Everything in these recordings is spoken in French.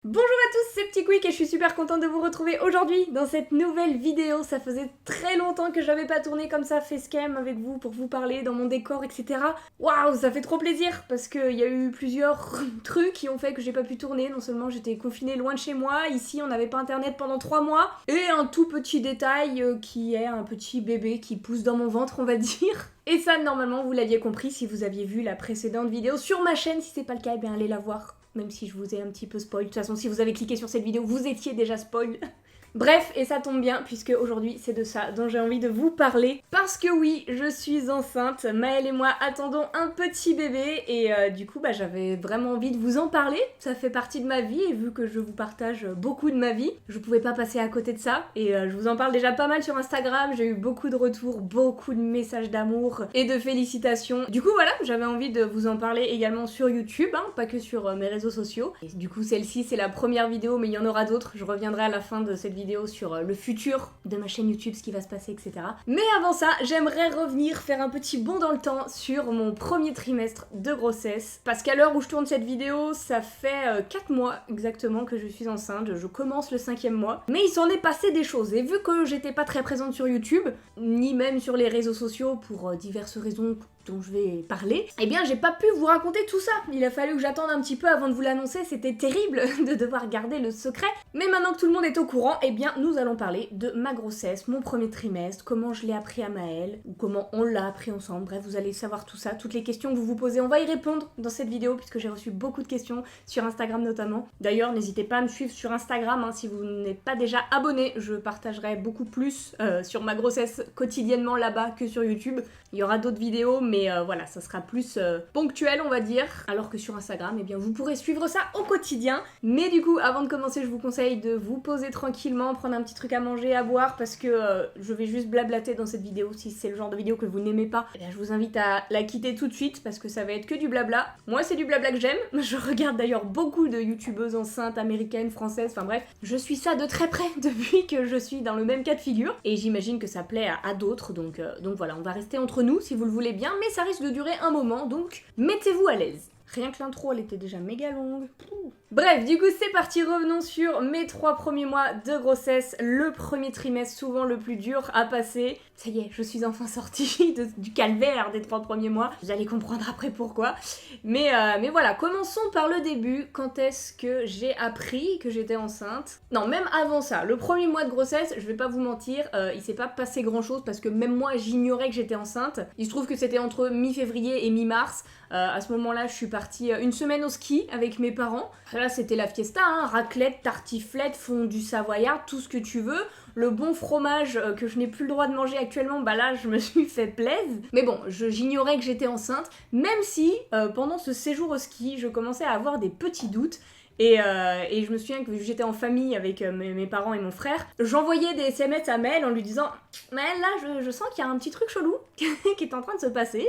Bonjour à tous, c'est Petit Quick et je suis super contente de vous retrouver aujourd'hui dans cette nouvelle vidéo. Ça faisait très longtemps que j'avais pas tourné comme ça facecam avec vous pour vous parler dans mon décor, etc. Waouh, ça fait trop plaisir parce qu'il y a eu plusieurs trucs qui ont fait que j'ai pas pu tourner. Non seulement j'étais confinée loin de chez moi, ici on n'avait pas internet pendant 3 mois, et un tout petit détail qui est un petit bébé qui pousse dans mon ventre, on va dire. Et ça, normalement, vous l'aviez compris si vous aviez vu la précédente vidéo sur ma chaîne. Si c'est pas le cas, eh bien allez la voir. Même si je vous ai un petit peu spoil. De toute façon, si vous avez cliqué sur cette vidéo, vous étiez déjà spoil. Bref, et ça tombe bien, puisque aujourd'hui, c'est de ça dont j'ai envie de vous parler. Parce que oui, je suis enceinte. Maëlle et moi attendons un petit bébé. Et du coup, j'avais vraiment envie de vous en parler. Ça fait partie de ma vie, et vu que je vous partage beaucoup de ma vie, je pouvais pas passer à côté de ça. Et je vous en parle déjà pas mal sur Instagram. J'ai eu beaucoup de retours, beaucoup de messages d'amour et de félicitations. Du coup, voilà, j'avais envie de vous en parler également sur YouTube, hein, pas que sur mes réseaux sociaux. Et du coup, celle-ci, c'est la première vidéo, mais il y en aura d'autres. Je reviendrai à la fin de cette vidéo sur le futur de ma chaîne YouTube, ce qui va se passer, etc. Mais avant ça, j'aimerais revenir faire un petit bond dans le temps sur mon premier trimestre de grossesse. Parce qu'à l'heure où je tourne cette vidéo, ça fait 4 mois exactement que je suis enceinte. Je commence le 5e mois. Mais il s'en est passé des choses. Et vu que j'étais pas très présente sur YouTube, ni même sur les réseaux sociaux pour diverses raisons dont je vais parler, eh bien j'ai pas pu vous raconter tout ça. Il a fallu que j'attende un petit peu avant de vous l'annoncer, c'était terrible de devoir garder le secret. Mais maintenant que tout le monde est au courant, eh bien nous allons parler de ma grossesse, mon premier trimestre, comment je l'ai appris à Maëlle, ou comment on l'a appris ensemble. Bref, vous allez savoir tout ça, toutes les questions que vous vous posez, on va y répondre dans cette vidéo puisque j'ai reçu beaucoup de questions sur Instagram notamment. D'ailleurs, n'hésitez pas à me suivre sur Instagram, hein, si vous n'êtes pas déjà abonné, je partagerai beaucoup plus sur ma grossesse quotidiennement là-bas que sur YouTube. Il y aura d'autres vidéos, mais voilà, ça sera plus ponctuel, on va dire. Alors que sur Instagram, eh bien, vous pourrez suivre ça au quotidien. Mais du coup, avant de commencer, je vous conseille de vous poser tranquillement, prendre un petit truc à manger, à boire, parce que je vais juste blablater dans cette vidéo. Si c'est le genre de vidéo que vous n'aimez pas, eh bien, je vous invite à la quitter tout de suite, parce que ça va être que du blabla. Moi, c'est du blabla que j'aime. Je regarde d'ailleurs beaucoup de youtubeuses enceintes, américaines, françaises, enfin bref. Je suis ça de très près depuis que je suis dans le même cas de figure. Et j'imagine que ça plaît à d'autres, donc voilà, on va rester entre nous si vous le voulez bien, mais ça risque de durer un moment, donc mettez-vous à l'aise. Rien que l'intro, elle était déjà méga longue. Bref, du coup, c'est parti, revenons sur mes 3 premiers mois de grossesse. Le premier trimestre, souvent le plus dur à passer. Ça y est, je suis enfin sortie du calvaire des 3 premiers mois. Vous allez comprendre après pourquoi. Mais voilà, commençons par le début. Quand est-ce que j'ai appris que j'étais enceinte? Non, même avant ça, le premier mois de grossesse, je vais pas vous mentir, il s'est pas passé grand-chose parce que même moi, j'ignorais que j'étais enceinte. Il se trouve que c'était entre mi-février et mi-mars. À ce moment-là, je suis partie une semaine au ski avec mes parents. Là, c'était la fiesta, hein, raclette, tartiflette, fondue savoyard, tout ce que tu veux. Le bon fromage que je n'ai plus le droit de manger actuellement, là, je me suis fait plaisir. Mais bon, j'ignorais que j'étais enceinte, même si, pendant ce séjour au ski, je commençais à avoir des petits doutes. Et je me souviens que j'étais en famille avec mes parents et mon frère, j'envoyais des SMS à Maëlle en lui disant « Maëlle, là, je sens qu'il y a un petit truc chelou qui est en train de se passer.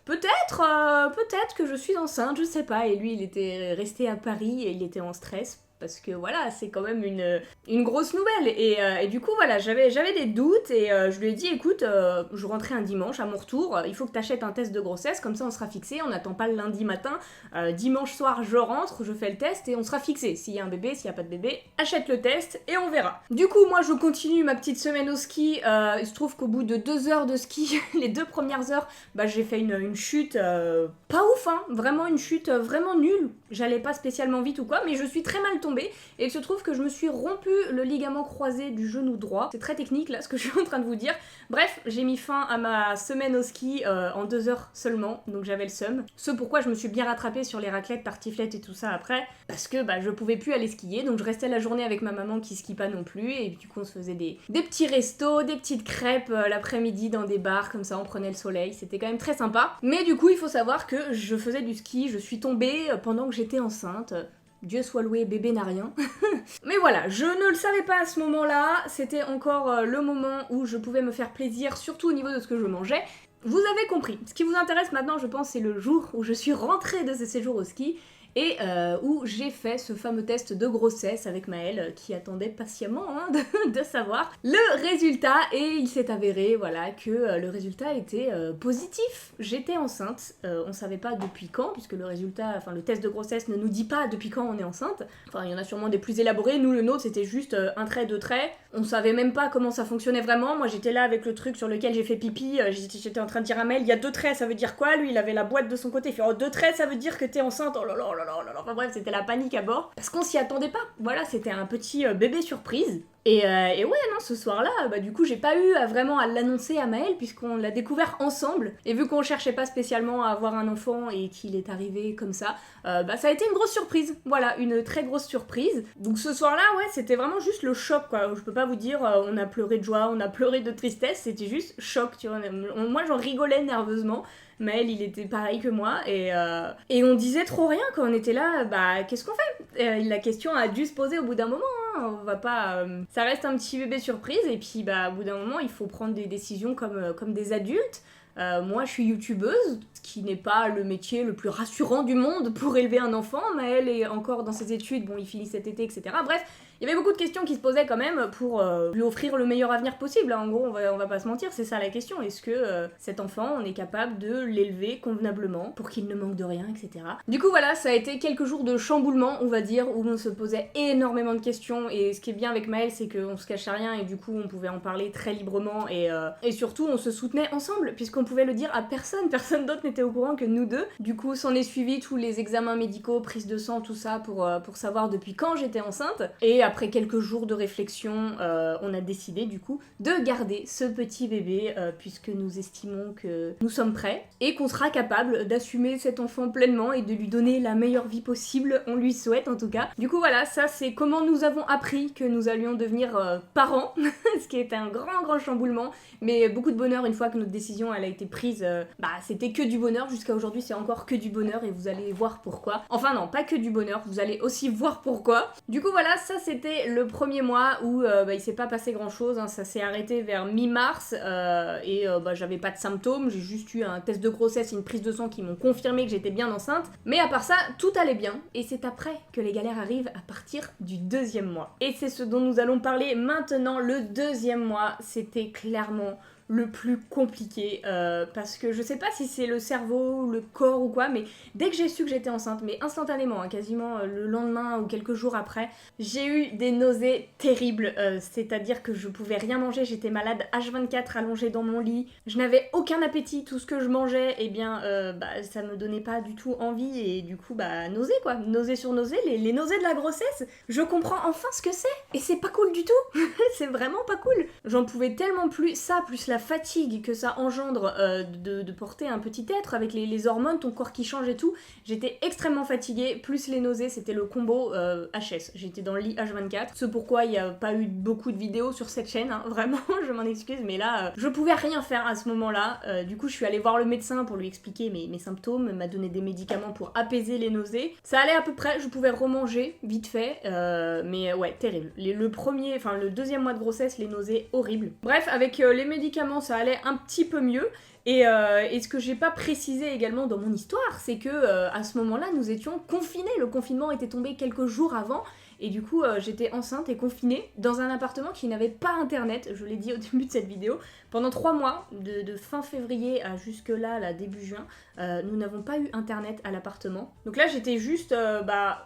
Peut-être que je suis enceinte, je sais pas. » Et lui, il était resté à Paris et il était en stress. Parce que voilà, c'est quand même une grosse nouvelle. Et du coup, voilà, j'avais des doutes et je lui ai dit, écoute, je rentrais un dimanche à mon retour, il faut que t'achètes un test de grossesse, comme ça on sera fixé, on n'attend pas le lundi matin. Dimanche soir, je rentre, je fais le test et on sera fixé. S'il y a un bébé, s'il n'y a pas de bébé, achète le test et on verra. Du coup, moi, je continue ma petite semaine au ski. Il se trouve qu'au bout de 2 heures de ski, les 2 premières heures, j'ai fait une chute pas ouf, hein, vraiment une chute vraiment nulle. J'allais pas spécialement vite ou quoi, mais je suis très mal tombée. Et il se trouve que je me suis rompu le ligament croisé du genou droit. C'est très technique là ce que je suis en train de vous dire. Bref, j'ai mis fin à ma semaine au ski en 2 heures seulement, donc j'avais le seum. Ce pourquoi je me suis bien rattrapée sur les raclettes, tartiflettes et tout ça après, parce que je pouvais plus aller skier, donc je restais la journée avec ma maman qui skie pas non plus, et du coup on se faisait des petits restos, des petites crêpes l'après-midi dans des bars, comme ça on prenait le soleil, c'était quand même très sympa. Mais du coup il faut savoir que je faisais du ski, je suis tombée pendant que j'étais enceinte. Dieu soit loué, bébé n'a rien. Mais voilà, je ne le savais pas à ce moment-là, c'était encore le moment où je pouvais me faire plaisir, surtout au niveau de ce que je mangeais. Vous avez compris. Ce qui vous intéresse maintenant, je pense, c'est le jour où je suis rentrée de ce séjour au ski. et où j'ai fait ce fameux test de grossesse avec Maëlle qui attendait patiemment hein, de savoir le résultat, et il s'est avéré voilà que le résultat était positif. J'étais enceinte, on savait pas depuis quand puisque le test de grossesse ne nous dit pas depuis quand on est enceinte. Enfin il y en a sûrement des plus élaborés, nous le nôtre c'était juste un trait, deux traits, on savait même pas comment ça fonctionnait vraiment. Moi j'étais là avec le truc sur lequel j'ai fait pipi, j'étais en train de dire à Maëlle il y a 2 traits, ça veut dire quoi? Lui il avait la boîte de son côté, il fait oh 2 traits ça veut dire que t'es enceinte, oh là là oh là là oh là là. Enfin bref c'était la panique à bord parce qu'on s'y attendait pas. Voilà, c'était un petit bébé surprise. Et ouais, non, ce soir-là, du coup, j'ai pas eu vraiment à l'annoncer à Maëlle puisqu'on l'a découvert ensemble. Et vu qu'on cherchait pas spécialement à avoir un enfant et qu'il est arrivé comme ça, ça a été une grosse surprise. Voilà, une très grosse surprise. Donc ce soir-là, ouais, c'était vraiment juste le choc, quoi. Je peux pas vous dire, on a pleuré de joie, on a pleuré de tristesse, c'était juste choc, tu vois. Moi, j'en rigolais nerveusement. Maël, il était pareil que moi, et on disait trop rien quand on était là, qu'est-ce qu'on fait? La question a dû se poser au bout d'un moment, hein. On va pas... ça reste un petit bébé surprise, et puis au bout d'un moment, il faut prendre des décisions comme des adultes. Moi, je suis youtubeuse, ce qui n'est pas le métier le plus rassurant du monde pour élever un enfant. Maël est encore dans ses études, bon, il finit cet été, etc. Bref, il y avait beaucoup de questions qui se posaient quand même pour lui offrir le meilleur avenir possible. En gros, on va pas se mentir, c'est ça la question. Est-ce que cet enfant, on est capable de l'élever convenablement pour qu'il ne manque de rien, etc. Du coup, voilà, ça a été quelques jours de chamboulement, on va dire, où on se posait énormément de questions. Et ce qui est bien avec Maël, c'est qu'on se cachait rien et du coup, on pouvait en parler très librement. Et surtout, on se soutenait ensemble, puisqu'on pouvait le dire à personne. Personne d'autre n'était au courant que nous deux. Du coup, s'en est suivi tous les examens médicaux, prise de sang, tout ça, pour savoir depuis quand j'étais enceinte. Et après quelques jours de réflexion, on a décidé du coup de garder ce petit bébé puisque nous estimons que nous sommes prêts et qu'on sera capable d'assumer cet enfant pleinement et de lui donner la meilleure vie possible, on lui souhaite en tout cas. Du coup voilà, ça c'est comment nous avons appris que nous allions devenir parents, ce qui est un grand chamboulement, mais beaucoup de bonheur une fois que notre décision elle a été prise, c'était que du bonheur, jusqu'à aujourd'hui c'est encore que du bonheur et vous allez voir pourquoi. Enfin non, pas que du bonheur, vous allez aussi voir pourquoi. Du coup voilà, ça c'était le premier mois où il s'est pas passé grand chose, hein. Ça s'est arrêté vers mi-mars et j'avais pas de symptômes, j'ai juste eu un test de grossesse et une prise de sang qui m'ont confirmé que j'étais bien enceinte, mais à part ça tout allait bien et c'est après que les galères arrivent à partir du 2e mois. Et c'est ce dont nous allons parler maintenant. Le 2e mois, c'était clairement le plus compliqué parce que je sais pas si c'est le cerveau, le corps ou quoi, mais dès que j'ai su que j'étais enceinte, mais instantanément, hein, quasiment le lendemain ou quelques jours après, j'ai eu des nausées terribles, c'est-à-dire que je pouvais rien manger, j'étais malade H24 allongée dans mon lit, je n'avais aucun appétit, tout ce que je mangeais, ça me donnait pas du tout envie et du coup nausée quoi, nausée sur nausée, les nausées de la grossesse, je comprends enfin ce que c'est et c'est pas cool du tout, c'est vraiment pas cool, j'en pouvais tellement plus, ça plus la fatigue que ça engendre de porter un petit être avec les hormones, ton corps qui change et tout. J'étais extrêmement fatiguée, plus les nausées, c'était le combo HS. J'étais dans le lit H24. C'est pourquoi il n'y a pas eu beaucoup de vidéos sur cette chaîne, hein. Vraiment, je m'en excuse, mais là, je pouvais rien faire à ce moment-là. Du coup, je suis allée voir le médecin pour lui expliquer mes symptômes, m'a donné des médicaments pour apaiser les nausées. Ça allait à peu près, je pouvais remanger vite fait, mais ouais, terrible. Le 2e mois de grossesse, les nausées, horribles. Bref, avec les médicaments, ça allait un petit peu mieux. Et ce que j'ai pas précisé également dans mon histoire, c'est que à ce moment-là, nous étions confinés. Le confinement était tombé quelques jours avant. Et du coup, j'étais enceinte et confinée dans un appartement qui n'avait pas internet, je l'ai dit au début de cette vidéo. Pendant 3 mois, de fin février à jusque là, début juin, nous n'avons pas eu internet à l'appartement. Donc là, j'étais juste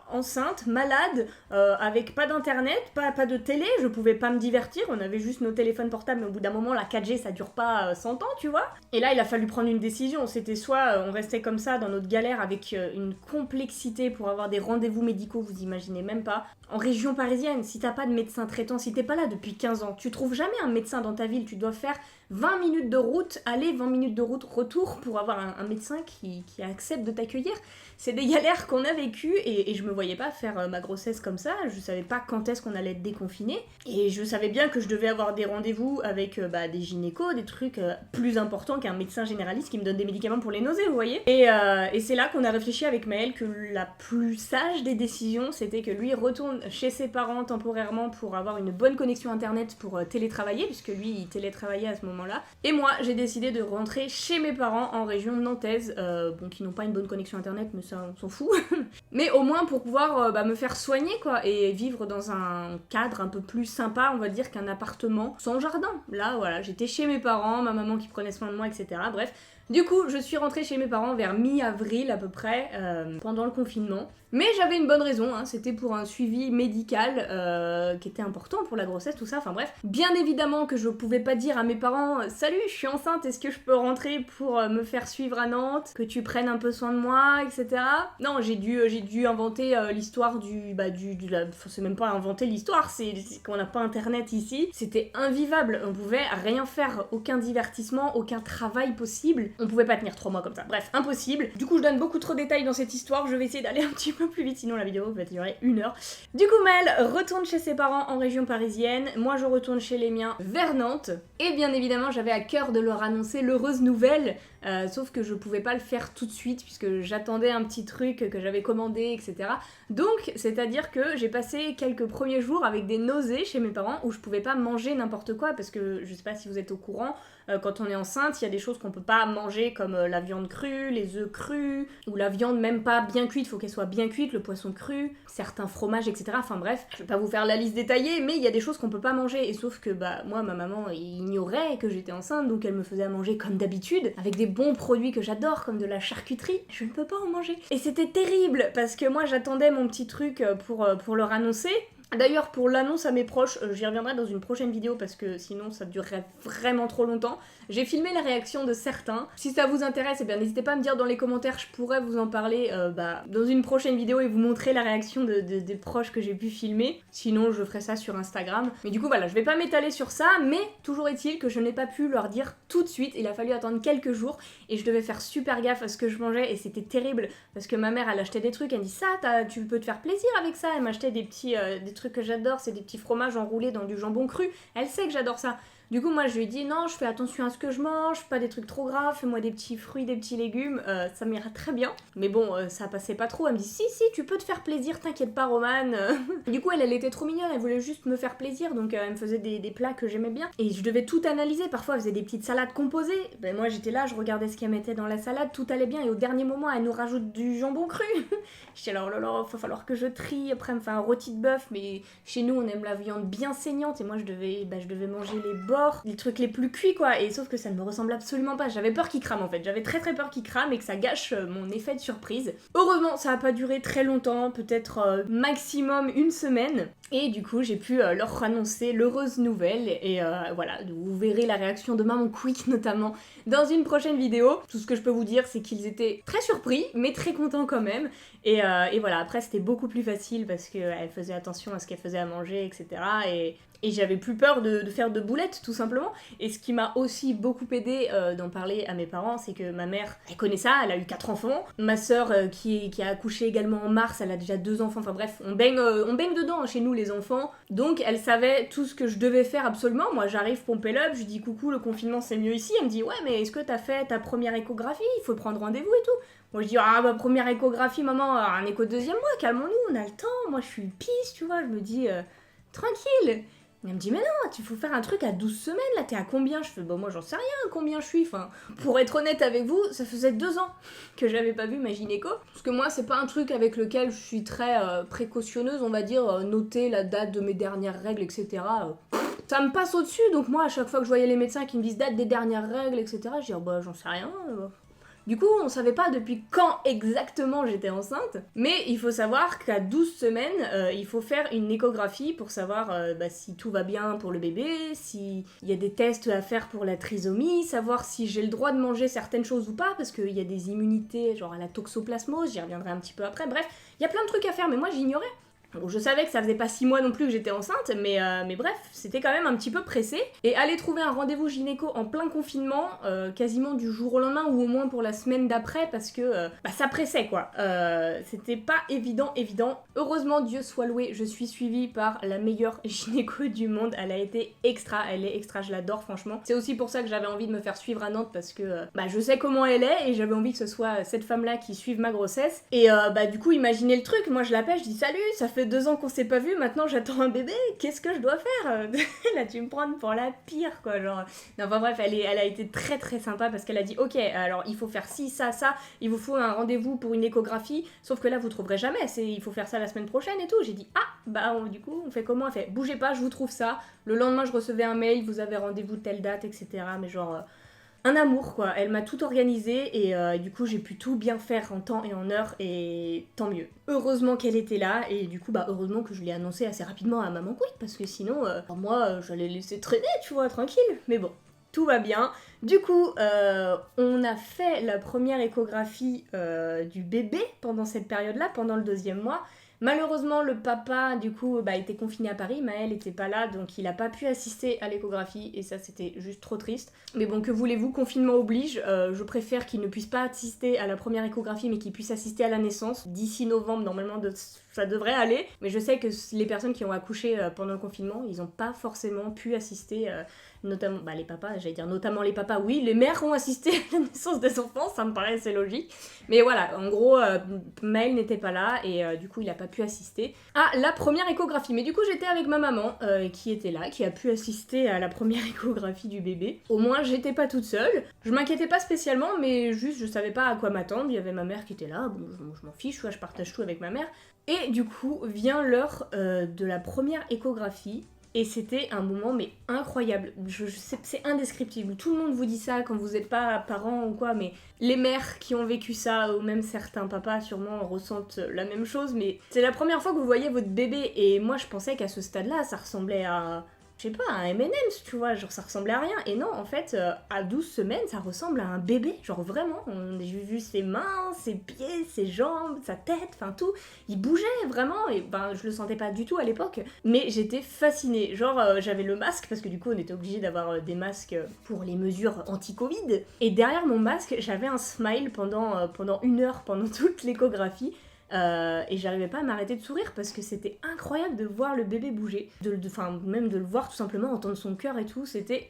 enceinte, malade, avec pas d'internet, pas de télé, je pouvais pas me divertir, on avait juste nos téléphones portables, mais au bout d'un moment, la 4G, ça dure pas 100 ans, tu vois. Et là, il a fallu prendre une décision, c'était soit on restait comme ça dans notre galère avec une complexité pour avoir des rendez-vous médicaux, vous imaginez même pas. En région parisienne, si t'as pas de médecin traitant, si t'es pas là depuis 15 ans, tu trouves jamais un médecin dans ta ville, tu dois faire 20 minutes de route, aller 20 minutes de route, retour pour avoir un médecin qui accepte de t'accueillir. C'est des galères qu'on a vécues et je me voyais pas faire ma grossesse comme ça, je savais pas quand est-ce qu'on allait être déconfiné et je savais bien que je devais avoir des rendez-vous avec des gynécos, des trucs plus importants qu'un médecin généraliste qui me donne des médicaments pour les nausées, vous voyez. Et c'est là qu'on a réfléchi avec Maël que la plus sage des décisions, c'était que lui retourne chez ses parents temporairement pour avoir une bonne connexion internet pour télétravailler, puisque lui il télétravaillait à ce moment moment-là. Et moi, j'ai décidé de rentrer chez mes parents en région nantaise, bon, qui n'ont pas une bonne connexion internet, mais ça, on s'en fout. Mais au moins pour pouvoir me faire soigner, quoi, et vivre dans un cadre un peu plus sympa, on va dire, qu'un appartement sans jardin. Là, voilà, j'étais chez mes parents, ma maman qui prenait soin de moi, etc. Bref. Du coup, je suis rentrée chez mes parents vers mi-avril à peu près, pendant le confinement. Mais j'avais une bonne raison, hein, c'était pour un suivi médical qui était important pour la grossesse, tout ça, enfin bref. Bien évidemment que je pouvais pas dire à mes parents « Salut, je suis enceinte, est-ce que je peux rentrer pour me faire suivre à Nantes, que tu prennes un peu soin de moi, etc. » Non, j'ai dû inventer l'histoire c'est même pas inventer l'histoire, c'est qu'on n'a pas internet ici. C'était invivable, on pouvait rien faire, aucun divertissement, aucun travail possible. On pouvait pas tenir 3 mois comme ça, bref, impossible. Du coup, je donne beaucoup trop de détails dans cette histoire, je vais essayer d'aller un petit peu plus vite, sinon la vidéo va durer 1 heure. Du coup, Mel retourne chez ses parents en région parisienne, moi je retourne chez les miens vers Nantes, et bien évidemment j'avais à cœur de leur annoncer l'heureuse nouvelle, sauf que je pouvais pas le faire tout de suite, puisque j'attendais un petit truc que j'avais commandé, etc. Donc, c'est-à-dire que j'ai passé quelques premiers jours avec des nausées chez mes parents, où je pouvais pas manger n'importe quoi, parce que je sais pas si vous êtes au courant, quand on est enceinte, il y a des choses qu'on peut pas manger comme la viande crue, les œufs crus, ou la viande même pas bien cuite, faut qu'elle soit bien cuite, le poisson cru, certains fromages, etc. Enfin bref, je vais pas vous faire la liste détaillée, mais il y a des choses qu'on peut pas manger, et sauf que moi, ma maman ignorait que j'étais enceinte, donc elle me faisait à manger comme d'habitude, avec des bons produits que j'adore, comme de la charcuterie, je ne peux pas en manger. Et c'était terrible, parce que moi j'attendais mon petit truc pour leur annoncer. D'ailleurs, pour l'annonce à mes proches, j'y reviendrai dans une prochaine vidéo parce que sinon ça durerait vraiment trop longtemps. J'ai filmé la réaction de certains. Si ça vous intéresse, eh bien n'hésitez pas à me dire dans les commentaires, je pourrais vous en parler dans une prochaine vidéo et vous montrer la réaction des proches que j'ai pu filmer. Sinon, je ferai ça sur Instagram. Mais du coup, voilà, je vais pas m'étaler sur ça, mais toujours est-il que je n'ai pas pu leur dire tout de suite. Il a fallu attendre quelques jours et je devais faire super gaffe à ce que je mangeais et c'était terrible parce que ma mère, elle achetait des trucs, elle me dit ça, tu peux te faire plaisir avec ça. Elle m'achetait des petits trucs que j'adore, c'est des petits fromages enroulés dans du jambon cru. Elle sait que j'adore ça. Du coup, moi, je lui ai dit non, je fais attention à ce que je mange, pas des trucs trop gras, fais-moi des petits fruits, des petits légumes, ça m'ira très bien. Mais bon, ça passait pas trop. Elle me dit si, tu peux te faire plaisir, t'inquiète pas, Romane. Du coup, elle était trop mignonne, elle voulait juste me faire plaisir, donc elle me faisait des plats que j'aimais bien. Et je devais tout analyser. Parfois, elle faisait des petites salades composées. Ben moi, j'étais là, je regardais ce qu'elle mettait dans la salade, tout allait bien. Et au dernier moment, elle nous rajoute du jambon cru. J'étais là, oh là là, va falloir que je trie. Après, elle me fait un rôti de bœuf, mais chez nous, on aime la viande bien saignante. Et moi, je devais manger les bords, les trucs les plus cuits, quoi. Et sauf que ça ne me ressemble absolument pas. J'avais peur qu'il crame, en fait. J'avais très très peur qu'il crame et que ça gâche mon effet de surprise. Heureusement, ça a pas duré très longtemps, peut-être maximum 1 semaine. Et du coup, j'ai pu leur annoncer l'heureuse nouvelle. Et voilà, vous verrez la réaction de Maman Quick, notamment, dans une prochaine vidéo. Tout ce que je peux vous dire, c'est qu'ils étaient très surpris, mais très contents quand même. Et voilà, après, c'était beaucoup plus facile parce qu'elle faisait attention à ce qu'elle faisait à manger, etc. Et j'avais plus peur de faire de boulettes, tout simplement. Et ce qui m'a aussi beaucoup aidé d'en parler à mes parents, c'est que ma mère, elle connaît ça, elle a eu 4 enfants. Ma sœur, qui a accouché également en mars, elle a déjà 2 enfants. Enfin bref, on baigne dedans, hein, chez nous, les enfants. Donc, elle savait tout ce que je devais faire absolument. Moi, j'arrive pomper l'up, je lui dis coucou, le confinement, c'est mieux ici. Elle me dit, ouais, mais est-ce que t'as fait ta première échographie? Il faut prendre rendez-vous et tout. Moi je dis, ah bah première échographie, maman, un écho de 2e mois, calmons-nous, on a le temps. Moi je suis pisse, tu vois, je me dis, tranquille. Elle me dit, mais non, il faut faire un truc à 12 semaines, là, t'es à combien? Je fais, bah moi j'en sais rien, combien je suis. Enfin, pour être honnête avec vous, ça faisait 2 ans que j'avais pas vu ma gynéco. Parce que moi, c'est pas un truc avec lequel je suis très précautionneuse, on va dire, noter la date de mes dernières règles, etc. Ça me passe au-dessus, donc moi, à chaque fois que je voyais les médecins qui me disent date des dernières règles, etc., je dis, bah j'en sais rien. Du coup, on savait pas depuis quand exactement j'étais enceinte, mais il faut savoir qu'à 12 semaines, il faut faire une échographie pour savoir si tout va bien pour le bébé, s'il y a des tests à faire pour la trisomie, savoir si j'ai le droit de manger certaines choses ou pas, parce qu'il y a des immunités, genre à la toxoplasmose, j'y reviendrai un petit peu après, bref, il y a plein de trucs à faire, mais moi j'ignorais. Bon, je savais que ça faisait pas 6 mois non plus que j'étais enceinte, mais bref, c'était quand même un petit peu pressé. Et aller trouver un rendez-vous gynéco en plein confinement, quasiment du jour au lendemain, ou au moins pour la semaine d'après, parce que ça pressait, quoi. C'était pas évident. Heureusement, Dieu soit loué, je suis suivie par la meilleure gynéco du monde. Elle est extra, je l'adore, franchement. C'est aussi pour ça que j'avais envie de me faire suivre à Nantes, parce que je sais comment elle est, et j'avais envie que ce soit cette femme-là qui suive ma grossesse. Et du coup, imaginez le truc, moi je l'appelle, je dis salut, ça fait fait 2 ans qu'on s'est pas vu, maintenant j'attends un bébé, qu'est-ce que je dois faire? Là tu me prends pour la pire quoi, genre... Non enfin bref, elle a été très très sympa parce qu'elle a dit ok, alors il faut faire ci, ça, il vous faut un rendez-vous pour une échographie, sauf que là vous trouverez jamais, il faut faire ça la semaine prochaine et tout. J'ai dit ah, bah du coup on fait comment? Elle fait bougez pas, je vous trouve ça. Le lendemain je recevais un mail, vous avez rendez-vous telle date, etc. Mais genre... un amour quoi, elle m'a tout organisé et du coup j'ai pu tout bien faire en temps et en heure et tant mieux. Heureusement qu'elle était là et du coup bah heureusement que je l'ai annoncé assez rapidement à maman Quick parce que sinon moi j'allais laisser traîner tu vois tranquille, mais bon. Tout va bien. Du coup, on a fait la première échographie du bébé pendant cette période-là, pendant le 2e mois. Malheureusement, le papa, du coup, était confiné à Paris, Maël était pas là, donc il a pas pu assister à l'échographie, et ça, c'était juste trop triste. Mais bon, que voulez-vous, confinement oblige, je préfère qu'il ne puisse pas assister à la première échographie, mais qu'il puisse assister à la naissance. D'ici novembre, normalement, ça devrait aller, mais je sais que les personnes qui ont accouché pendant le confinement, ils ont pas forcément pu assister... notamment les papas, j'allais dire notamment les papas, oui, les mères ont assisté à la naissance des enfants, ça me paraît assez logique. Mais voilà, en gros, Maël n'était pas là et du coup, il a pas pu assister à la première échographie. Mais du coup, j'étais avec ma maman qui était là, qui a pu assister à la première échographie du bébé. Au moins, j'étais pas toute seule. Je m'inquiétais pas spécialement, mais juste, je savais pas à quoi m'attendre. Il y avait ma mère qui était là, bon, je m'en fiche, je partage tout avec ma mère. Et du coup, vient l'heure de la première échographie. Et c'était un moment mais incroyable, c'est indescriptible. Tout le monde vous dit ça quand vous n'êtes pas parents ou quoi, mais les mères qui ont vécu ça, ou même certains papas sûrement ressentent la même chose, mais c'est la première fois que vous voyez votre bébé, et moi je pensais qu'à ce stade-là, ça ressemblait à... je sais pas, un M&M's, tu vois, genre ça ressemblait à rien. Et non, en fait, à 12 semaines, ça ressemble à un bébé, genre vraiment. J'ai vu ses mains, ses pieds, ses jambes, sa tête, enfin tout. Il bougeait vraiment, et ben je le sentais pas du tout à l'époque. Mais j'étais fascinée, genre j'avais le masque, parce que du coup on était obligé d'avoir des masques pour les mesures anti-Covid. Et derrière mon masque, j'avais un smile pendant 1 heure, pendant toute l'échographie. Et j'arrivais pas à m'arrêter de sourire parce que c'était incroyable de voir le bébé bouger, même de le voir tout simplement, entendre son cœur et tout. C'était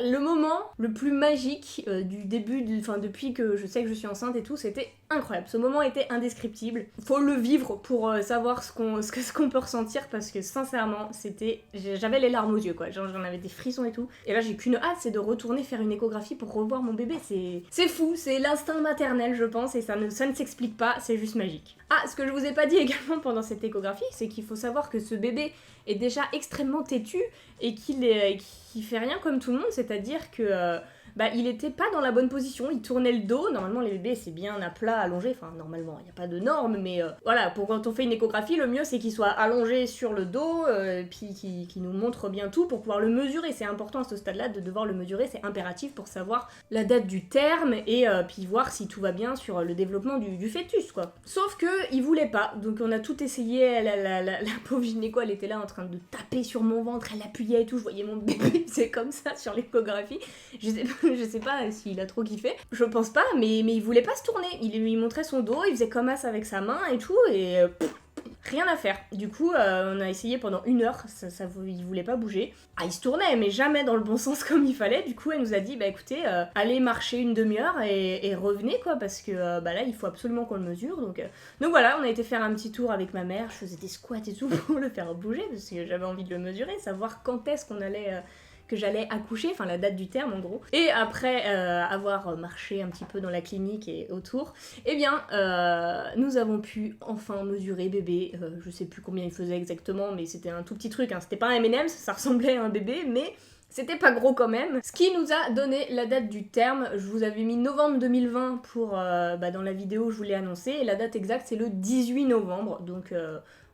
le moment le plus magique du début, depuis que je sais que je suis enceinte et tout, c'était incroyable. Ce moment était indescriptible. Faut le vivre pour savoir ce qu'on peut ressentir parce que sincèrement, j'avais les larmes aux yeux quoi, genre j'en avais des frissons et tout. Et là j'ai qu'une hâte, c'est de retourner faire une échographie pour revoir mon bébé. C'est fou, c'est l'instinct maternel je pense et ça ne s'explique pas, c'est juste magique. Ah, ce que je vous ai pas dit également pendant cette échographie, c'est qu'il faut savoir que ce bébé est déjà extrêmement têtu et qu'il fait rien comme tout le monde, c'est-à-dire que il était pas dans la bonne position, il tournait le dos. Normalement les bébés c'est bien à plat, allongé, enfin normalement il n'y a pas de norme, mais voilà, pour quand on fait une échographie, le mieux c'est qu'il soit allongé sur le dos, puis qu'il nous montre bien tout pour pouvoir le mesurer. C'est important à ce stade-là de devoir le mesurer, c'est impératif pour savoir la date du terme et puis voir si tout va bien sur le développement du fœtus quoi. Sauf que il voulait pas, donc on a tout essayé, la pauvre gynéco elle était là en train de taper sur mon ventre, elle appuyait et tout, je voyais mon bébé, c'est comme ça sur l'échographie, je sais pas s'il a trop kiffé, je pense pas, mais il voulait pas se tourner, il lui montrait son dos, il faisait comme ça avec sa main et tout, et rien à faire. Du coup, on a essayé pendant 1 heure, il voulait pas bouger. Ah, il se tournait, mais jamais dans le bon sens comme il fallait. Du coup, elle nous a dit, écoutez, allez marcher une demi-heure et revenez, quoi, parce que là, il faut absolument qu'on le mesure. Donc voilà, on a été faire un petit tour avec ma mère, je faisais des squats et tout pour le faire bouger, parce que j'avais envie de le mesurer, savoir quand est-ce que j'allais accoucher, enfin la date du terme en gros. Et après avoir marché un petit peu dans la clinique et autour, nous avons pu enfin mesurer bébé. Je sais plus combien il faisait exactement, mais c'était un tout petit truc, hein. C'était pas un M&M's, ça ressemblait à un bébé, mais c'était pas gros quand même. Ce qui nous a donné la date du terme, je vous avais mis novembre 2020 pour, dans la vidéo je vous l'ai annoncé, et la date exacte c'est le 18 novembre, donc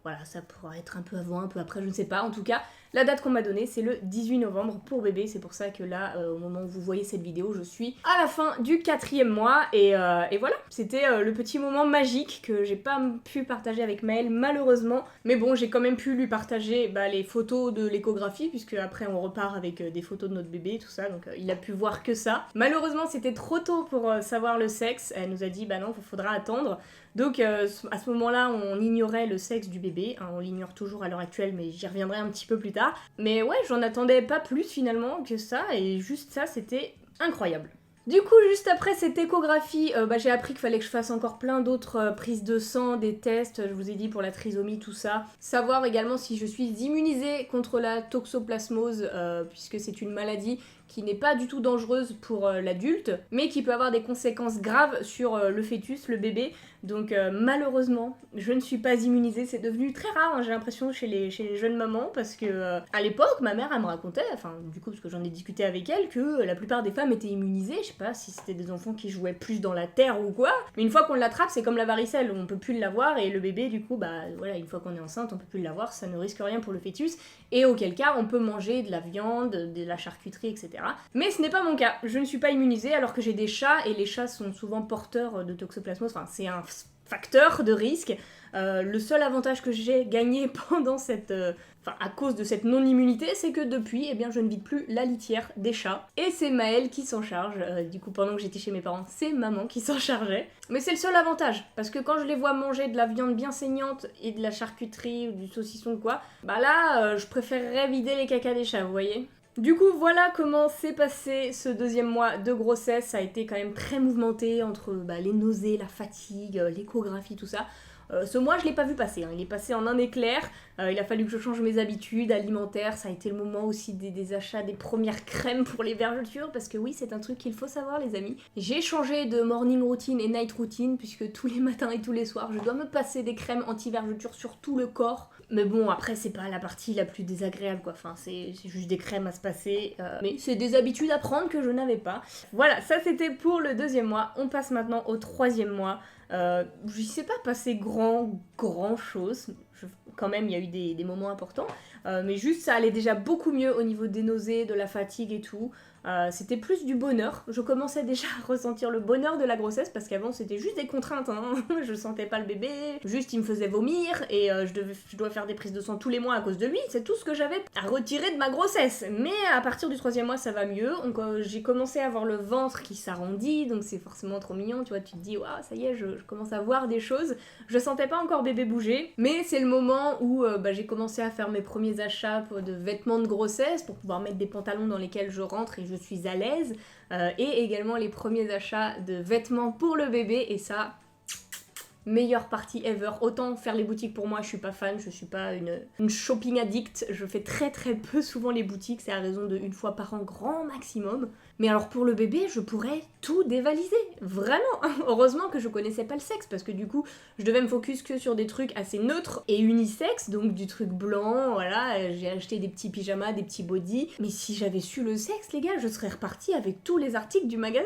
voilà, ça pourra être un peu avant, un peu après, je ne sais pas. En tout cas, la date qu'on m'a donnée, c'est le 18 novembre pour bébé. C'est pour ça que là, au moment où vous voyez cette vidéo, je suis à la fin du 4e mois. Et voilà, c'était le petit moment magique que j'ai pas pu partager avec Maël, malheureusement. Mais bon, j'ai quand même pu lui partager les photos de l'échographie, puisque après on repart avec des photos de notre bébé, tout ça. Donc il a pu voir que ça. Malheureusement, c'était trop tôt pour savoir le sexe. Elle nous a dit, non, il faudra attendre. Donc à ce moment-là, on ignorait le sexe du bébé, hein, on l'ignore toujours à l'heure actuelle, mais j'y reviendrai un petit peu plus tard. Mais ouais, j'en attendais pas plus finalement que ça, et juste ça, c'était incroyable. Du coup, juste après cette échographie, j'ai appris qu'il fallait que je fasse encore plein d'autres prises de sang, des tests, je vous ai dit pour la trisomie, tout ça. Savoir également si je suis immunisée contre la toxoplasmose, puisque c'est une maladie qui n'est pas du tout dangereuse pour l'adulte, mais qui peut avoir des conséquences graves sur le fœtus, le bébé. Donc malheureusement, je ne suis pas immunisée. C'est devenu très rare, hein, j'ai l'impression, chez les jeunes mamans, parce que à l'époque, ma mère, elle me racontait, enfin du coup, parce que j'en ai discuté avec elle, que la plupart des femmes étaient immunisées. Je sais pas si c'était des enfants qui jouaient plus dans la terre ou quoi, mais une fois qu'on l'attrape, c'est comme la varicelle, on peut plus l'avoir, et le bébé, du coup, bah voilà, une fois qu'on est enceinte, on peut plus l'avoir, ça ne risque rien pour le fœtus, et auquel cas, on peut manger de la viande, de la charcuterie, etc. Mais ce n'est pas mon cas, je ne suis pas immunisée alors que j'ai des chats, et les chats sont souvent porteurs de toxoplasmose, enfin c'est un facteur de risque. Le seul avantage que j'ai gagné pendant à cause de cette non-immunité, c'est que depuis, eh bien, je ne vide plus la litière des chats. Et c'est Maëlle qui s'en charge. Du coup, pendant que j'étais chez mes parents, c'est maman qui s'en chargeait. Mais c'est le seul avantage, parce que quand je les vois manger de la viande bien saignante et de la charcuterie ou du saucisson ou quoi, bah là, je préférerais vider les cacas des chats, vous voyez. Du coup, voilà comment s'est passé ce deuxième mois de grossesse. Ça a été quand même très mouvementé entre les nausées, la fatigue, l'échographie, tout ça. Ce mois, je l'ai pas vu passer, hein. Il est passé en un éclair. Il a fallu que je change mes habitudes alimentaires. Ça a été le moment aussi des achats des premières crèmes pour les vergetures, parce que oui, c'est un truc qu'il faut savoir, les amis. J'ai changé de morning routine et night routine, puisque tous les matins et tous les soirs, je dois me passer des crèmes anti-vergetures sur tout le corps. Mais bon, après, c'est pas la partie la plus désagréable, quoi. Enfin, c'est juste des crèmes à se passer. Mais c'est des habitudes à prendre que je n'avais pas. Voilà, ça c'était pour le deuxième mois. On passe maintenant au troisième mois. Je sais pas passer grand chose. Quand même, il y a eu des moments importants. Mais juste, ça allait déjà beaucoup mieux au niveau des nausées, de la fatigue et tout. C'était plus du bonheur. Je commençais déjà à ressentir le bonheur de la grossesse, parce qu'avant c'était juste des contraintes, hein. Je sentais pas le bébé, juste il me faisait vomir et je dois faire des prises de sang tous les mois à cause de lui. C'est tout ce que j'avais à retirer de ma grossesse. Mais à partir du troisième mois ça va mieux. Donc j'ai commencé à avoir le ventre qui s'arrondit, donc c'est forcément trop mignon, tu vois, tu te dis waouh, ça y est, je commence à voir des choses. Je sentais pas encore bébé bouger, mais c'est le moment où j'ai commencé à faire mes premiers achats de vêtements de grossesse pour pouvoir mettre des pantalons dans lesquels je rentre et je suis à l'aise, et également les premiers achats de vêtements pour le bébé, et ça, meilleure partie ever. Autant faire les boutiques, pour moi, je suis pas fan, je suis pas une shopping addict, je fais très peu souvent les boutiques, c'est à raison de une fois par an grand maximum. Mais alors pour le bébé, je pourrais tout dévaliser, vraiment. Heureusement que je connaissais pas le sexe, parce que du coup, je devais me focus que sur des trucs assez neutres et unisexes, donc du truc blanc, voilà, j'ai acheté des petits pyjamas, des petits bodys. Mais si j'avais su le sexe, les gars, je serais repartie avec tous les articles du magasin.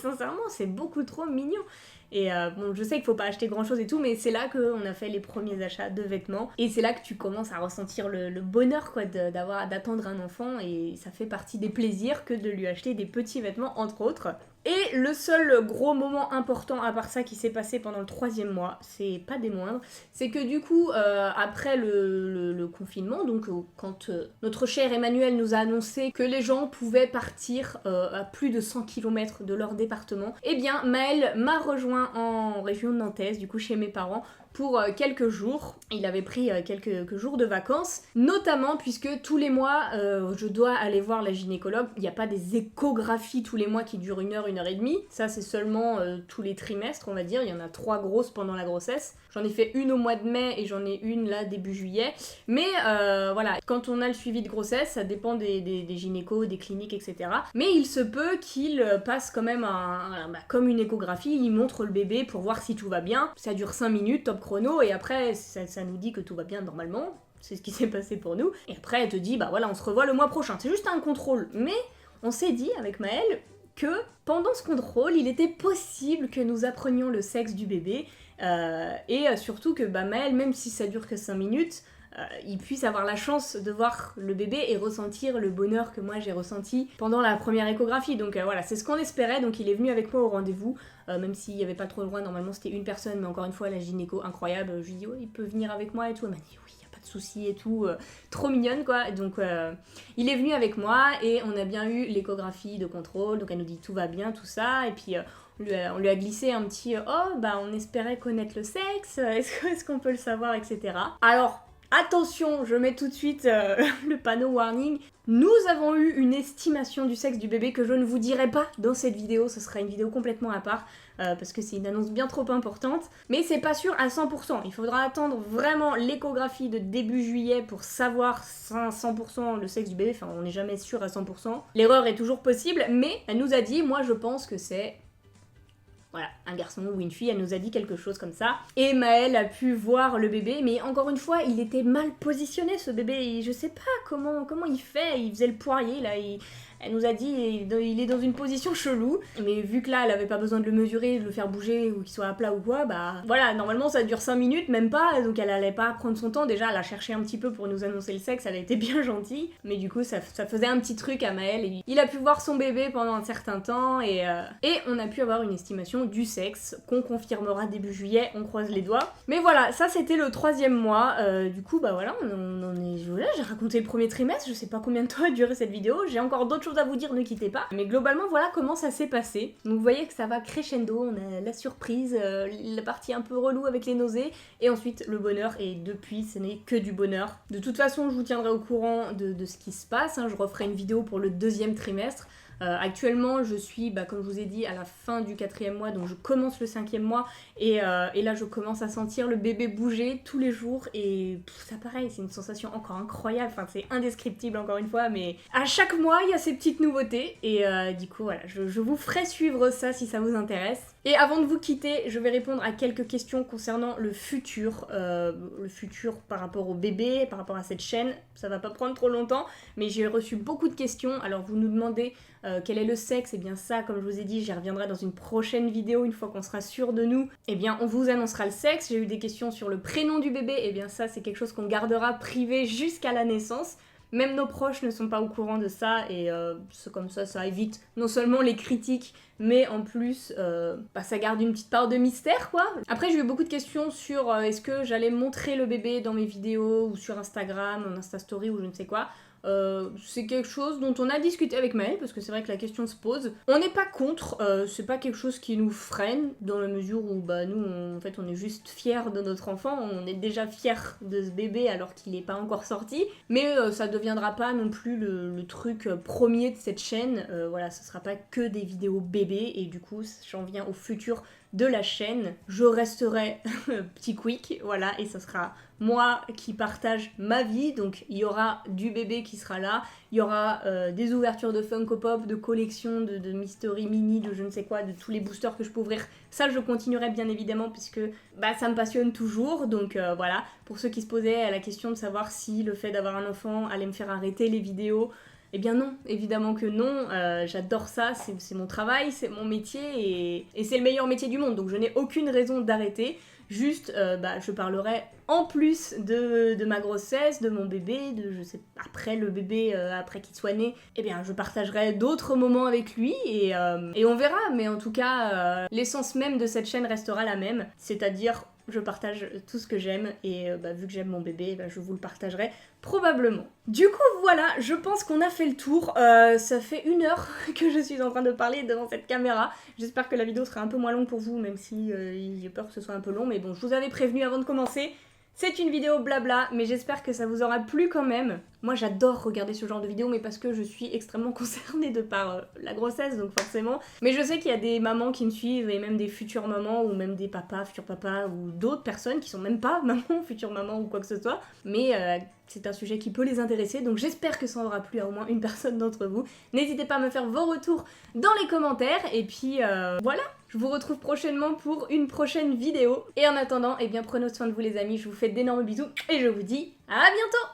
Sincèrement, c'est beaucoup trop mignon. Et bon, je sais qu'il faut pas acheter grand chose et tout, mais c'est là qu'on a fait les premiers achats de vêtements. Et c'est là que tu commences à ressentir le bonheur, quoi, d'attendre un enfant. Et ça fait partie des plaisirs que de lui acheter des petits vêtements, entre autres. Et le seul gros moment important à part ça qui s'est passé pendant le troisième mois, c'est pas des moindres, c'est que du coup, après le confinement, donc quand notre cher Emmanuel nous a annoncé que les gens pouvaient partir à plus de 100 km de leur département, eh bien Maëlle m'a rejoint en région nantaise, du coup chez mes parents, pour quelques jours. Il avait pris quelques jours de vacances, notamment puisque tous les mois, je dois aller voir la gynécologue. Il n'y a pas des échographies tous les mois qui durent 1 heure et demie. Ça, c'est seulement tous les trimestres, on va dire. Il y en a 3 grosses pendant la grossesse. J'en ai fait une au mois de mai et j'en ai une là début juillet. Mais voilà, quand on a le suivi de grossesse, ça dépend des gynécos, des cliniques, etc. Mais il se peut qu'il passe quand même comme une échographie. Il montre le bébé pour voir si tout va bien. Ça dure 5 minutes, top chrono, et après ça nous dit que tout va bien normalement, c'est ce qui s'est passé pour nous, et après elle te dit bah voilà, on se revoit le mois prochain, c'est juste un contrôle. Mais on s'est dit avec Maëlle que pendant ce contrôle il était possible que nous apprenions le sexe du bébé, et surtout que Maëlle, même si ça dure que 5 minutes, il puisse avoir la chance de voir le bébé et ressentir le bonheur que moi j'ai ressenti pendant la première échographie. Donc voilà, c'est ce qu'on espérait. Donc il est venu avec moi au rendez-vous, même s'il n'y avait pas trop loin, normalement c'était une personne, mais encore une fois la gynéco incroyable, je lui dis ouais, il peut venir avec moi et tout, elle m'a dit oui, y a pas de souci et tout, trop mignonne quoi. Donc il est venu avec moi et on a bien eu l'échographie de contrôle, donc elle nous dit tout va bien, tout ça, et puis on lui a glissé un petit on espérait connaître le sexe, est-ce qu'on peut le savoir, etc. Alors Attention, je mets tout de suite le panneau warning. Nous avons eu une estimation du sexe du bébé que je ne vous dirai pas dans cette vidéo, ce sera une vidéo complètement à part, parce que c'est une annonce bien trop importante. Mais c'est pas sûr à 100%, il faudra attendre vraiment l'échographie de début juillet pour savoir 100% le sexe du bébé, enfin on n'est jamais sûr à 100%. L'erreur est toujours possible, mais elle nous a dit, moi je pense que c'est... Voilà, un garçon ou une fille, elle nous a dit quelque chose comme ça. Et Maëlle a pu voir le bébé, mais encore une fois, il était mal positionné ce bébé. Et je sais pas comment il fait, il faisait le poirier là, elle nous a dit il est dans une position chelou. Mais vu que là, elle avait pas besoin de le mesurer, de le faire bouger ou qu'il soit à plat ou quoi, bah voilà, normalement ça dure 5 minutes, même pas, donc elle allait pas prendre son temps. Déjà, elle a cherché un petit peu pour nous annoncer le sexe, elle a été bien gentille. Mais du coup, ça faisait un petit truc à Maëlle. Et il a pu voir son bébé pendant un certain temps et on a pu avoir une estimation du sexe qu'on confirmera début juillet, on croise les doigts. Mais voilà, ça c'était le 3e mois. Du coup, bah voilà, on en est... Voilà, j'ai raconté le premier trimestre, je sais pas combien de temps a duré cette vidéo, j'ai encore d'autres choses à vous dire, ne quittez pas. Mais globalement, voilà comment ça s'est passé. Donc vous voyez que ça va crescendo, on a la surprise, la partie un peu relou avec les nausées, et ensuite le bonheur, et depuis, ce n'est que du bonheur. De toute façon, je vous tiendrai au courant de ce qui se passe, hein. Je referai une vidéo pour le 2e trimestre. Actuellement, je suis, comme je vous ai dit, à la fin du 4e mois, donc je commence le 5e mois, et là je commence à sentir le bébé bouger tous les jours, et ça pareil, c'est une sensation encore incroyable, enfin c'est indescriptible encore une fois, mais à chaque mois il y a ces petites nouveautés, et du coup voilà, je vous ferai suivre ça si ça vous intéresse. Et avant de vous quitter, je vais répondre à quelques questions concernant le futur par rapport au bébé, par rapport à cette chaîne. Ça va pas prendre trop longtemps, mais j'ai reçu beaucoup de questions. Alors vous nous demandez quel est le sexe, et bien ça, comme je vous ai dit, j'y reviendrai dans une prochaine vidéo une fois qu'on sera sûr de nous. Et bien on vous annoncera le sexe. J'ai eu des questions sur le prénom du bébé, et bien ça c'est quelque chose qu'on gardera privé jusqu'à la naissance. Même nos proches ne sont pas au courant de ça, et c'est comme ça évite non seulement les critiques, mais en plus, ça garde une petite part de mystère, quoi. Après, j'ai eu beaucoup de questions sur est-ce que j'allais montrer le bébé dans mes vidéos, ou sur Instagram, en Insta Story, ou je ne sais quoi. C'est quelque chose dont on a discuté avec Maëlle, parce que c'est vrai que la question se pose. On n'est pas contre, c'est pas quelque chose qui nous freine, dans la mesure où nous, en fait, on est juste fiers de notre enfant, on est déjà fiers de ce bébé alors qu'il n'est pas encore sorti, mais ça deviendra pas non plus le truc premier de cette chaîne. Voilà, ce sera pas que des vidéos bébés, et du coup, j'en viens au futur de la chaîne. Je resterai petit quick, voilà, et ce sera moi qui partage ma vie, donc il y aura du bébé qui sera là, il y aura des ouvertures de Funko Pop, de collections, de Mystery Mini, de je ne sais quoi, de tous les boosters que je peux ouvrir. Ça je continuerai bien évidemment puisque ça me passionne toujours, donc voilà. Pour ceux qui se posaient la question de savoir si le fait d'avoir un enfant allait me faire arrêter les vidéos, eh bien non, évidemment que non, j'adore ça, c'est mon travail, c'est mon métier, et c'est le meilleur métier du monde, donc je n'ai aucune raison d'arrêter. Juste, je parlerai en plus de ma grossesse, de mon bébé, après le bébé, après qu'il soit né, eh bien je partagerai d'autres moments avec lui, et on verra, mais en tout cas, l'essence même de cette chaîne restera la même, c'est-à-dire je partage tout ce que j'aime, et vu que j'aime mon bébé, je vous le partagerai probablement. Du coup voilà, je pense qu'on a fait le tour, ça fait 1 heure que je suis en train de parler devant cette caméra, j'espère que la vidéo sera un peu moins longue pour vous, même si j'ai peur que ce soit un peu long, mais bon, je vous avais prévenu avant de commencer. C'est une vidéo blabla, mais j'espère que ça vous aura plu quand même. Moi j'adore regarder ce genre de vidéos, mais parce que je suis extrêmement concernée de par la grossesse, donc forcément. Mais je sais qu'il y a des mamans qui me suivent, et même des futures mamans, ou même des papas, futurs papas, ou d'autres personnes qui sont même pas mamans, futures mamans, ou quoi que ce soit. Mais c'est un sujet qui peut les intéresser, donc j'espère que ça aura plu à au moins une personne d'entre vous. N'hésitez pas à me faire vos retours dans les commentaires, et puis voilà. Je vous retrouve prochainement pour une prochaine vidéo. Et en attendant, prenez soin de vous les amis, je vous fais d'énormes bisous, et je vous dis à bientôt!